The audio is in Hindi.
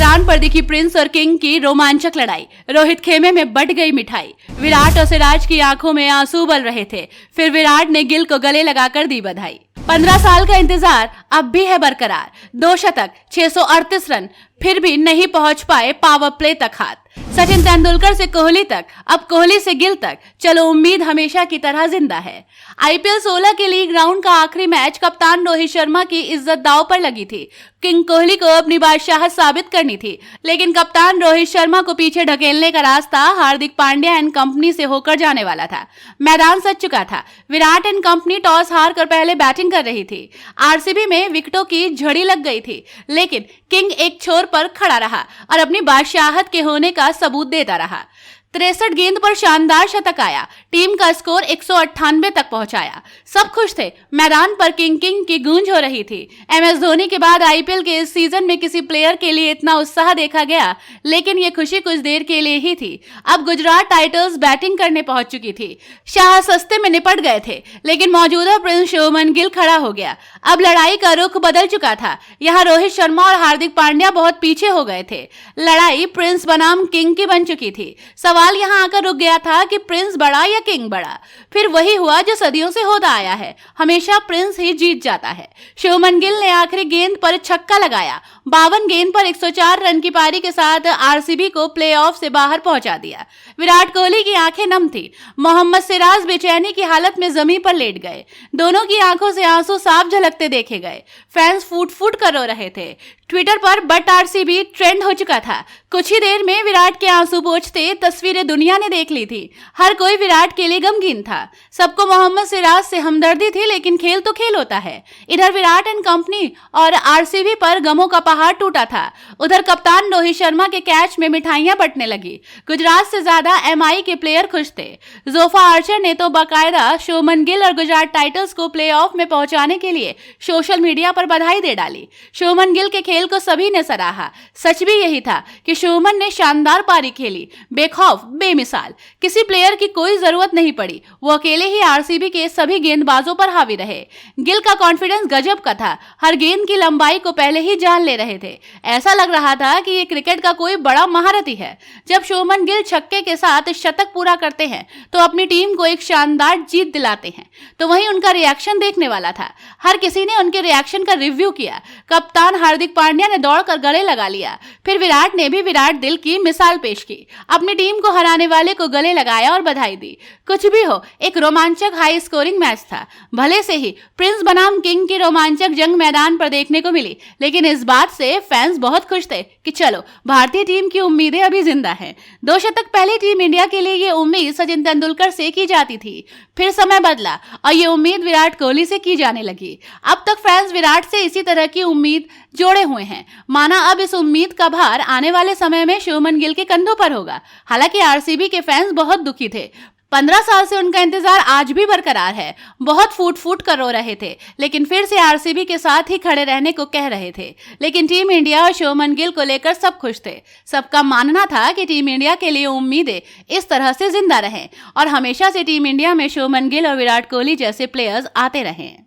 मैदान पर दिखी प्रिंस और किंग की रोमांचक लड़ाई। रोहित खेमे में बट गई मिठाई। विराट और सिराज की आंखों में आंसू उबल रहे थे। फिर विराट ने गिल को गले लगाकर दी बधाई। 15 साल का इंतजार अब भी है बरकरार। 2 शतक, 638 रन, फिर भी नहीं पहुंच पाए पावर प्ले तक हाथ। सचिन तेंदुलकर से कोहली तक, अब कोहली से गिल तक, चलो उम्मीद हमेशा की तरह जिंदा है। आईपीएल 16 के लीग राउंड का आखिरी मैच कप्तान रोहित शर्मा की इज्जत दांव पर लगी थी। किंग कोहली को अपनी बादशाहत साबित करनी थी, लेकिन कप्तान रोहित शर्मा को पीछे ढकेलने का रास्ता हार्दिक पांड्या एंड कंपनी से होकर जाने वाला था। मैदान सज चुका था। विराट एंड कंपनी टॉस हार कर पहले बैटिंग कर रही थी। आरसीबी में विकेटों की झड़ी लग गई थी, लेकिन किंग एक छोर पर खड़ा रहा और अपनी बादशाहत के होने का सबूत देता रहा। 63 गेंद पर शानदार शतक आया। टीम का स्कोर 198 तक पहुंचाया। सब खुश थे। मैदान पर किंग किंग की गूंज हो रही थी। एमएस धोनी के बाद आईपीएल के इस सीजन में किसी प्लेयर के लिए इतना उत्साह देखा गया, लेकिन ये खुशी कुछ देर के लिए ही थी। अब गुजरात टाइटंस बैटिंग करने पहुंच चुकी थी। शाह सस्ते में निपट गए थे, लेकिन मौजूदा प्रिंस शुभमन गिल खड़ा हो गया। अब लड़ाई का रुख बदल चुका था। यहाँ रोहित शर्मा और हार्दिक पांड्या बहुत पीछे हो गए थे। लड़ाई प्रिंस बनाम किंग की बन चुकी थी। सवाल यहां आकर रुक गया था कि प्रिंस बड़ा या किंग बड़ा। फिर वही हुआ जो सदियों से होता आया है, हमेशा प्रिंस ही जीत जाता है। शुभमन गिल ने आखिरी गेंद पर छक्का लगाया। 52 गेंद पर 104 रन की पारी के साथ आरसीबी को प्लेऑफ से बाहर पहुंचा दिया। विराट कोहली की आंखें नम थी। मोहम्मद सिराज बेचैनी की हालत में जमीन पर लेट गए। दोनों की आंखों से आंसू साफ झलकते देखे गए। फैंस फूट फूट कर रो रहे थे। ट्विटर पर बट आरसीबी ट्रेंड हो चुका था। कुछ ही देर में विराट के आंसू पोंछते तस्वीरें दुनिया ने देख ली थी। हर कोई विराट के लिए गमगीन था। सबको मोहम्मद सिराज से हमदर्दी थी, लेकिन खेल तो खेल होता है। इधर विराट एंड कंपनी और आरसीबी पर गमों का पहाड़ टूटा था। उधर कप्तान रोहित शर्मा के कैच में मिठाइयां बंटने लगी। गुजरात से ज्यादा एमआई के प्लेयर खुश थे। जोफा आर्चर ने तो बाकायदा शुभमन गिल और गुजरात टाइटंस को प्लेऑफ में पहुंचाने के लिए सोशल मीडिया पर बधाई दे डाली। शुभमन गिल के खेल को सभी ने सराहा। सच भी यही था कि शुभमन ने शानदार पारी खेली, बेखौफ, बेमिसाल। किसी प्लेयर की कोई जरूरत नहीं पड़ी। वो अकेले ही आरसीबी के सभी गेंदबाजों पर हावी रहे। गिल का कॉन्फिडेंस गजब का था। हर गेंद की लंबाई को पहले ही जान ले रहे थे। ऐसा लग रहा था कि ये क्रिकेट का कोई बड़ा महारथी है। जब शुभमन गिल छक्के के साथ शतक पूरा करते हैं तो अपनी टीम को एक शानदार जीत दिलाते हैं, तो वहीं उनका रिएक्शन देखने वाला था। हर किसी ने उनके रिएक्शन का रिव्यू किया। कप्तान हार्दिक पांड्या ने दौड़कर गले लगा लिया। फिर विराट ने भी विराट दिल की मिसाल पेश की। अपनी टीम को हराने वाले को गले लगाया और बधाई दी। कुछ भी हो, एक रोमांचक हाई स्कोरिंग मैच था। भले से ही प्रिंस बनाम किंग की रोमांचक जंग मैदान पर देखने को मिली, लेकिन इस बात से फैंस बहुत खुश थे कि चलो भारतीय टीम की उम्मीदें अभी जिंदा हैं। 2 शतक पहले टीम इंडिया के लिए ये उम्मीद सचिन तेंदुलकर से की जाती थी। फिर समय बदला और ये उम्मीद विराट कोहली से की जाने लगी। अब तक फैंस विराट से इसी तरह की उम्मीद जोड़े हुए हैं। माना अब इस उम्मीद का भार आने वाले समय में शुभमन गिल के कंधों पर होगा। हालांकि आरसीबी के फैंस बहुत दुखी थे। 15 साल से उनका इंतजार आज भी बरकरार है। बहुत फूट फूट कर रो रहे थे, लेकिन फिर से आरसीबी के साथ ही खड़े रहने को कह रहे थे। लेकिन टीम इंडिया और शुभमन गिल को लेकर सब खुश थे। सबका मानना था कि टीम इंडिया के लिए उम्मीदें इस तरह से जिंदा रहें और हमेशा से टीम इंडिया में शुभमन गिल और विराट कोहली जैसे प्लेयर्स आते रहें।